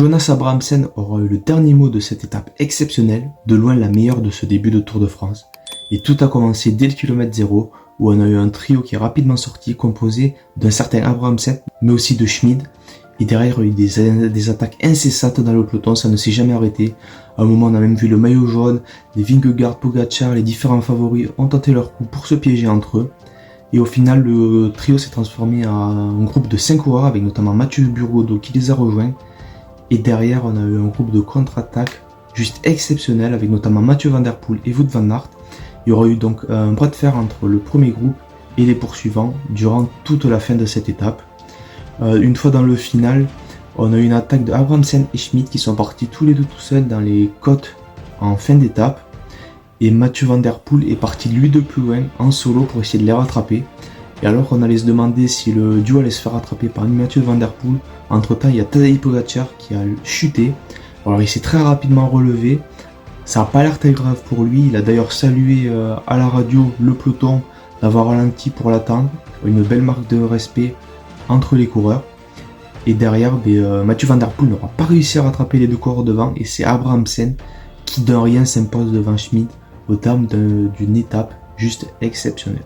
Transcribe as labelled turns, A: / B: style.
A: Jonas Abrahamsen aura eu le dernier mot de cette étape exceptionnelle, de loin la meilleure de ce début de Tour de France. Et tout a commencé dès le kilomètre 0, où on a eu un trio qui est rapidement sorti, composé d'un certain Abrahamsen, mais aussi de Schmid. Et derrière, il y a eu des attaques incessantes dans le peloton, ça ne s'est jamais arrêté. À un moment, on a même vu le maillot jaune, les Vingegaard, Pogacar, les différents favoris ont tenté leur coup pour se piéger entre eux. Et au final, le trio s'est transformé en un groupe de 5 coureurs, avec notamment Mathieu Burgodeau qui les a rejoints. Et derrière, on a eu un groupe de contre-attaque juste exceptionnel, avec notamment Mathieu Van Der Poel et Wout van Aert. Il y aura eu donc un bras de fer entre le premier groupe et les poursuivants durant toute la fin de cette étape. Une fois dans le final, on a eu une attaque de Abrahamsen et Schmid qui sont partis tous les deux tout seuls dans les côtes en fin d'étape. Et Mathieu Van Der Poel est parti lui de plus loin en solo pour essayer de les rattraper. Et alors qu'on allait se demander si le duo allait se faire rattraper par Mathieu Van Der Poel, entre temps il y a Tadej Pogacar qui a chuté. Alors il s'est très rapidement relevé, ça n'a pas l'air très grave pour lui, il a d'ailleurs salué à la radio le peloton d'avoir ralenti pour l'attendre, une belle marque de respect entre les coureurs. Et derrière, Mathieu Van Der Poel n'aura pas réussi à rattraper les deux coureurs devant, et c'est Abrahamsen qui d'un rien s'impose devant Schmid au terme d'une étape juste exceptionnelle.